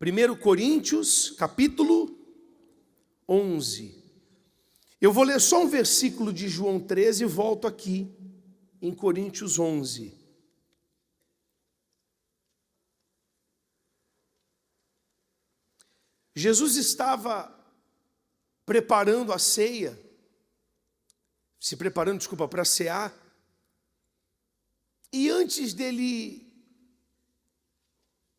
1 Coríntios, capítulo 11. Eu vou ler só um versículo de João 13 e volto aqui em Coríntios 11. Jesus estava preparando a ceia, para cear, e antes dele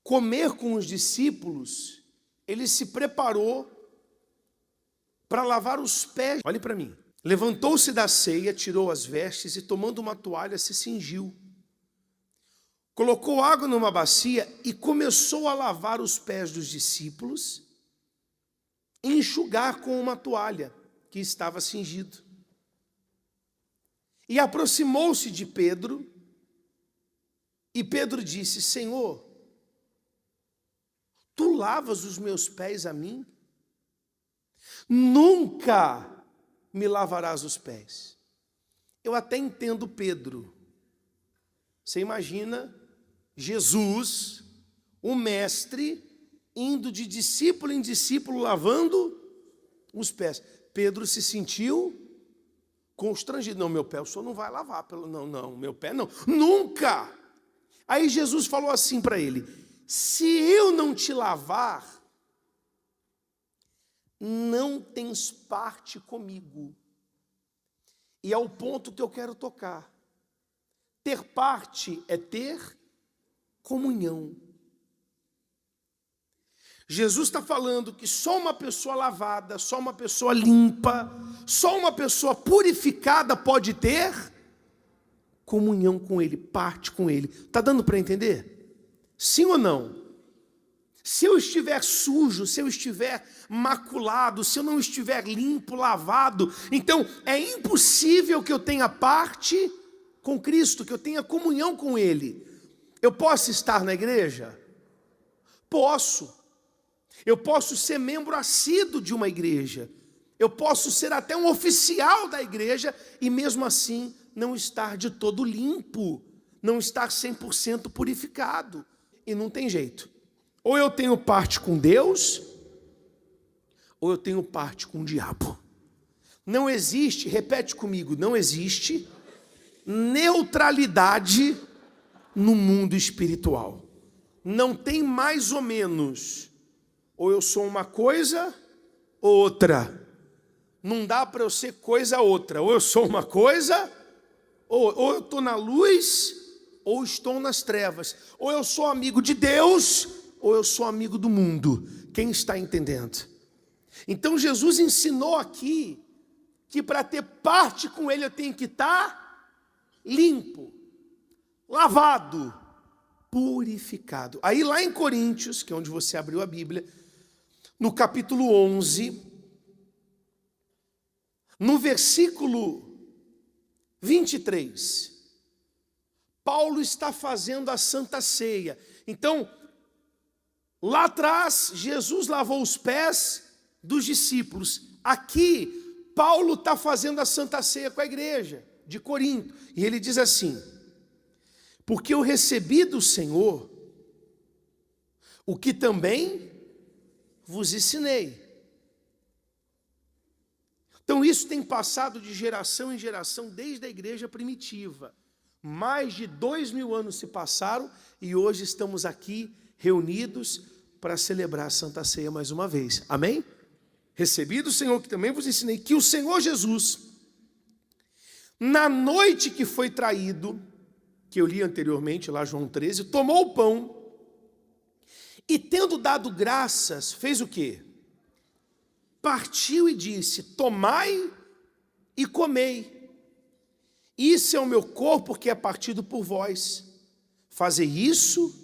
comer com os discípulos, ele se preparou para lavar os pés. Olhe para mim. Levantou-se da ceia, tirou as vestes e, tomando uma toalha, se cingiu. Colocou água numa bacia e começou a lavar os pés dos discípulos e enxugar com uma toalha que estava cingido. E aproximou-se de Pedro, e Pedro disse: Senhor, tu lavas os meus pés a mim? Nunca me lavarás os pés. Eu até entendo Pedro. Você imagina Jesus, o mestre, indo de discípulo em discípulo lavando os pés. Pedro se sentiu constrangido. Não, meu pé o senhor não vai lavar. Não, meu pé não. Nunca! Aí Jesus falou assim para ele: se eu não te lavar, não tens parte comigo. E é o ponto que eu quero tocar. Ter parte é ter comunhão. Jesus está falando que só uma pessoa lavada, só uma pessoa limpa, só uma pessoa purificada pode ter comunhão com Ele, parte com Ele. Está dando para entender? Sim ou não? Se eu estiver sujo, se eu estiver maculado, se eu não estiver limpo, lavado, então é impossível que eu tenha parte com Cristo, que eu tenha comunhão com Ele. Eu posso estar na igreja? Posso. Eu posso ser membro assíduo de uma igreja. Eu posso ser até um oficial da igreja e mesmo assim não estar de todo limpo, não estar 100% purificado. E não tem jeito. Ou eu tenho parte com Deus, ou eu tenho parte com o diabo. Não existe, repete comigo, não existe neutralidade no mundo espiritual. Não tem mais ou menos. Ou eu sou uma coisa ou outra. Não dá para eu ser coisa outra. Ou eu sou uma coisa, ou eu estou na luz, ou estou nas trevas. Ou eu sou amigo de Deus, ou eu sou amigo do mundo. Quem está entendendo? Então Jesus ensinou aqui que para ter parte com Ele eu tenho que estar limpo, lavado, purificado. Aí lá em Coríntios, que é onde você abriu a Bíblia, no capítulo 11, no versículo 23, Paulo está fazendo a Santa Ceia. Então, lá atrás, Jesus lavou os pés dos discípulos. Aqui, Paulo está fazendo a Santa Ceia com a igreja de Corinto. E ele diz assim: porque eu recebi do Senhor o que também vos ensinei. Então isso tem passado de geração em geração desde a igreja primitiva. Mais de 2000 anos se passaram e hoje estamos aqui reunidos para celebrar a Santa Ceia mais uma vez. Amém? Recebi do Senhor que também vos ensinei que o Senhor Jesus, na noite que foi traído, que eu li anteriormente, lá João 13, tomou o pão e, tendo dado graças, fez o quê? Partiu e disse: tomai e comei. Isso é o meu corpo que é partido por vós. Fazei isso,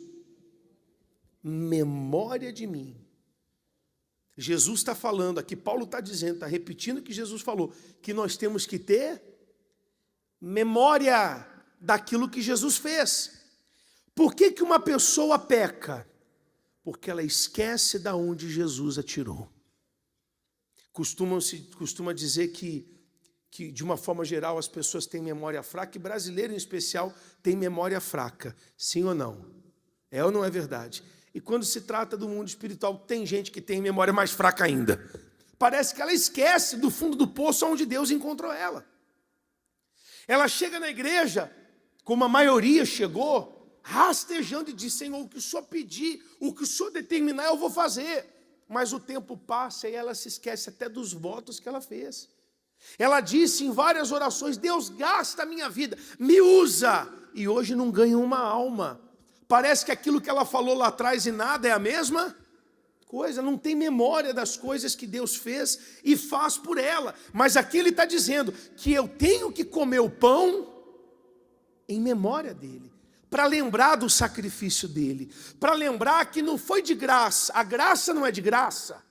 memória de mim. Jesus está falando aqui, Paulo está dizendo, está repetindo o que Jesus falou, que nós temos que ter memória daquilo que Jesus fez. Por que que uma pessoa peca? Porque ela esquece de onde Jesus a tirou. Costuma dizer que de uma forma geral as pessoas têm memória fraca, e brasileiro em especial tem memória fraca. Sim ou não? É ou não é verdade? E quando se trata do mundo espiritual, tem gente que tem memória mais fraca ainda. Parece que ela esquece do fundo do poço onde Deus encontrou ela. Ela chega na igreja, como a maioria chegou, rastejando e diz: Senhor, o que o Senhor pedir, o que o Senhor determinar, eu vou fazer. Mas o tempo passa e ela se esquece até dos votos que ela fez. Ela disse em várias orações: Deus, gasta a minha vida, me usa. E hoje não ganha uma alma. Parece que aquilo que ela falou lá atrás e nada é a mesma coisa, não tem memória das coisas que Deus fez e faz por ela. Mas aqui ele está dizendo que eu tenho que comer o pão em memória dele, para lembrar do sacrifício dele, para lembrar que não foi de graça, a graça não é de graça,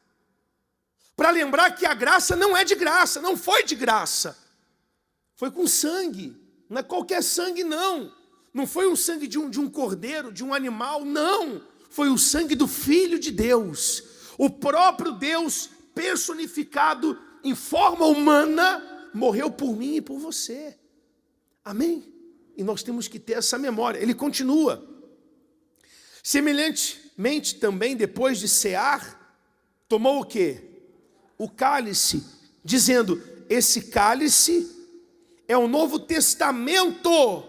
para lembrar que a graça não é de graça, não foi de graça, foi com sangue, não é qualquer sangue não, não foi um sangue de um cordeiro, de um animal, não, foi o sangue do Filho de Deus, o próprio Deus personificado em forma humana, morreu por mim e por você, amém? E nós temos que ter essa memória. Ele continua. Semelhantemente também, depois de cear, tomou o quê? O cálice, dizendo: esse cálice é o novo testamento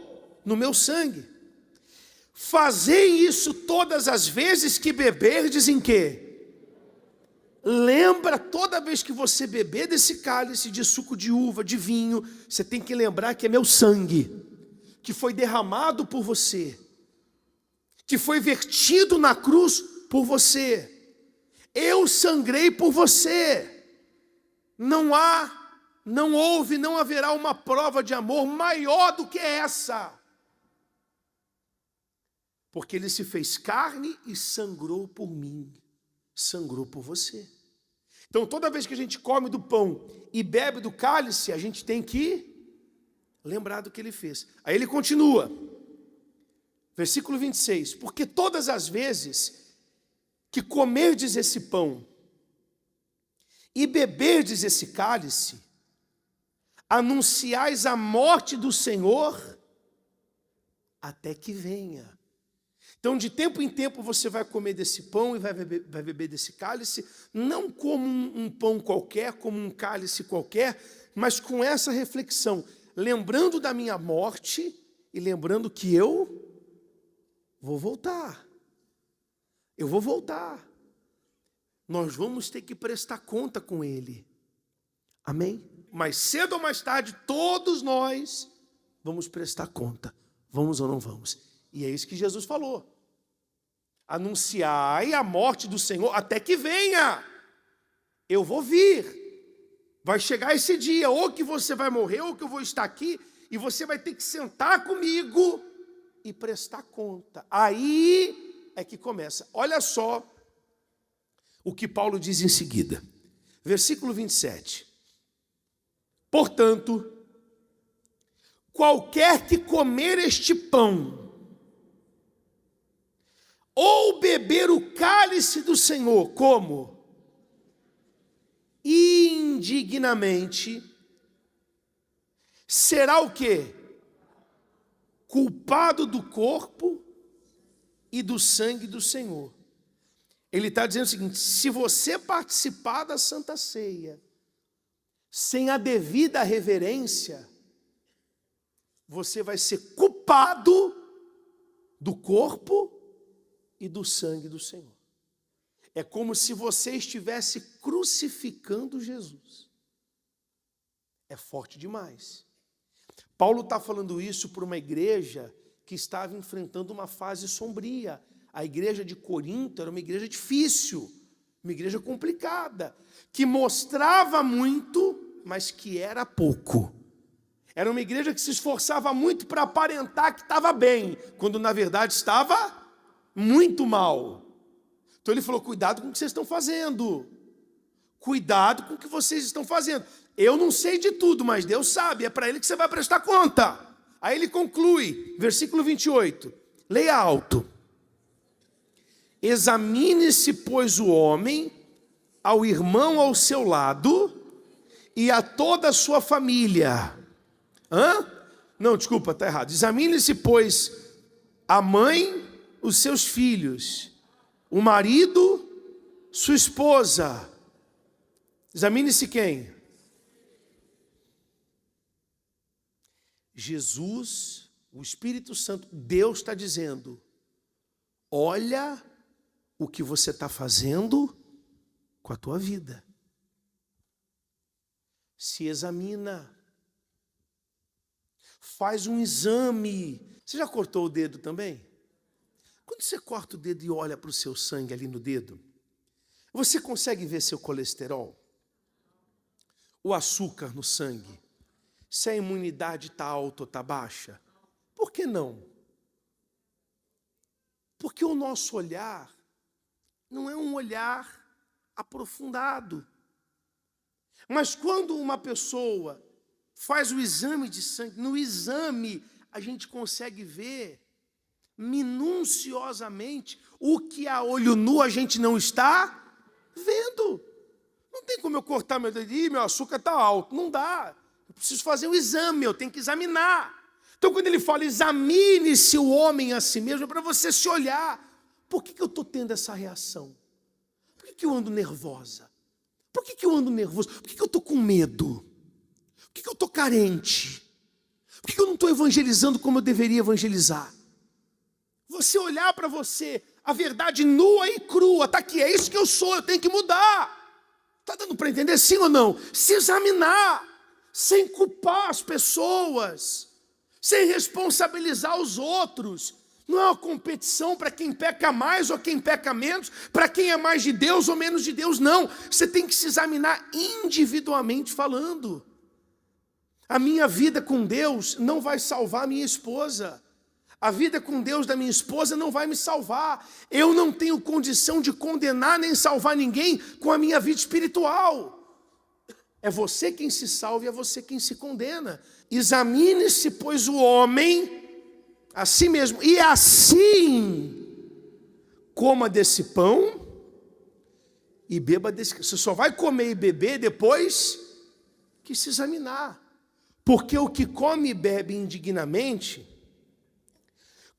no meu sangue. Fazei isso todas as vezes que beberdes em quê? Lembra, toda vez que você beber desse cálice de suco de uva, de vinho, você tem que lembrar que é meu sangue, que foi derramado por você, que foi vertido na cruz por você. Eu sangrei por você. Não houve, não haverá uma prova de amor maior do que essa. Porque ele se fez carne e sangrou por mim, sangrou por você. Então toda vez que a gente come do pão e bebe do cálice, a gente tem que lembrar do que ele fez. Aí ele continua, versículo 26, porque todas as vezes que comerdes esse pão e beberdes esse cálice, anunciais a morte do Senhor até que venha. Então de tempo em tempo você vai comer desse pão e vai beber desse cálice, não como um pão qualquer, como um cálice qualquer, mas com essa reflexão, lembrando da minha morte e lembrando que eu vou voltar. Eu vou voltar. Nós vamos ter que prestar conta com ele. Amém? Mais cedo ou mais tarde, todos nós vamos prestar conta. Vamos ou não vamos? E é isso que Jesus falou. Anunciai a morte do Senhor até que venha. Eu vou vir. Vai chegar esse dia, ou que você vai morrer, ou que eu vou estar aqui, e você vai ter que sentar comigo e prestar conta. Aí é que começa. Olha só o que Paulo diz em seguida. Versículo 27. Portanto, qualquer que comer este pão, ou beber o cálice do Senhor, como? Indignamente, será o quê? Culpado do corpo e do sangue do Senhor. Ele está dizendo o seguinte: se você participar da Santa Ceia sem a devida reverência, você vai ser culpado do corpo e do sangue do Senhor. É como se você estivesse crucificando Jesus. É forte demais. Paulo está falando isso para uma igreja que estava enfrentando uma fase sombria. A igreja de Corinto era uma igreja difícil, uma igreja complicada, que mostrava muito, mas que era pouco. Era uma igreja que se esforçava muito para aparentar que estava bem, quando na verdade estava muito mal. Então ele falou: cuidado com o que vocês estão fazendo. Cuidado com o que vocês estão fazendo. Eu não sei de tudo, mas Deus sabe, é para ele que você vai prestar conta. Aí ele conclui, versículo 28, leia alto. Examine-se, pois, o homem ao irmão ao seu lado e a toda a sua família. Não, desculpa, está errado. Examine-se, pois, a mãe, os seus filhos, O marido, sua esposa. Examine-se quem? Jesus, o Espírito Santo, Deus está dizendo: olha o que você está fazendo com a tua vida. Se examina. Faz um exame. Você já cortou o dedo também? Quando você corta o dedo e olha para o seu sangue ali no dedo, você consegue ver seu colesterol? O açúcar no sangue? Se a imunidade está alta ou está baixa? Por que não? Porque o nosso olhar não é um olhar aprofundado. Mas quando uma pessoa faz o exame de sangue, no exame a gente consegue ver minuciosamente o que a olho nu a gente não está vendo. Não tem como eu cortar meu dedo e meu açúcar está alto. Não dá. Eu preciso fazer um exame, eu tenho que examinar. Então, quando ele fala, examine-se o homem a si mesmo, é para você se olhar. Por que eu estou tendo essa reação? Por que eu ando nervosa? Por que eu ando nervoso? Por que eu estou com medo? Por que eu estou carente? Por que eu não estou evangelizando como eu deveria evangelizar? Você olhar para você, a verdade nua e crua, está aqui, é isso que eu sou, eu tenho que mudar. Está dando para entender sim ou não? Se examinar, sem culpar as pessoas, sem responsabilizar os outros. Não é uma competição para quem peca mais ou quem peca menos, para quem é mais de Deus ou menos de Deus, não. Você tem que se examinar individualmente falando. A minha vida com Deus não vai salvar a minha esposa. A vida com Deus da minha esposa não vai me salvar. Eu não tenho condição de condenar nem salvar ninguém com a minha vida espiritual. É você quem se salva e é você quem se condena. Examine-se, pois, o homem a si mesmo, e assim coma desse pão e beba desse. Você só vai comer e beber depois que se examinar. Porque o que come e bebe indignamente,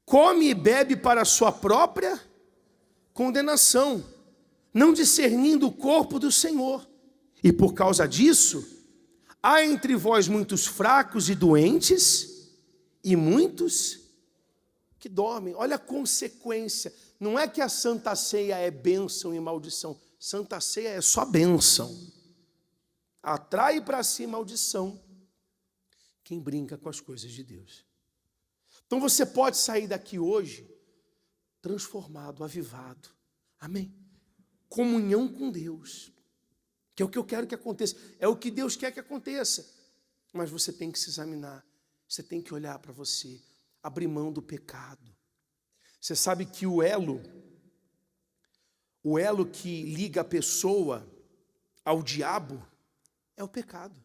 come e bebe para a sua própria condenação, não discernindo o corpo do Senhor. E por causa disso, há entre vós muitos fracos e doentes, e muitos que dormem. Olha a consequência. Não é que a Santa Ceia é bênção e maldição. Santa Ceia é só bênção. Atrai para si maldição quem brinca com as coisas de Deus. Então você pode sair daqui hoje transformado, avivado. Amém? Comunhão com Deus, que é o que eu quero que aconteça. É o que Deus quer que aconteça. Mas você tem que se examinar. Você tem que olhar para você. Abrir mão do pecado. Você sabe que o elo que liga a pessoa ao diabo é o pecado.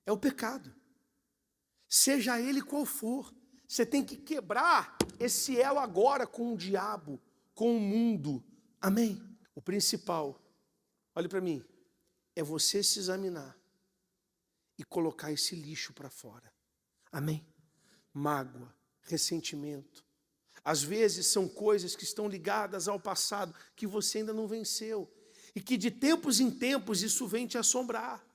É o pecado. Seja ele qual for, você tem que quebrar esse elo agora com o diabo, com o mundo. Amém? O principal, olhe para mim, é você se examinar e colocar esse lixo para fora. Amém? Mágoa, ressentimento. Às vezes são coisas que estão ligadas ao passado, que você ainda não venceu. E que de tempos em tempos isso vem te assombrar.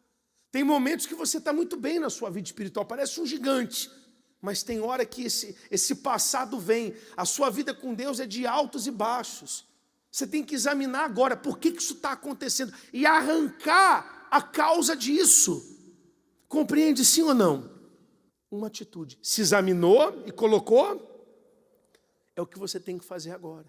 Tem momentos que você está muito bem na sua vida espiritual, parece um gigante. Mas tem hora que esse passado vem. A sua vida com Deus é de altos e baixos. Você tem que examinar agora por que isso está acontecendo. E arrancar a causa disso. Compreende sim ou não? Uma atitude. Se examinou e colocou, é o que você tem que fazer agora.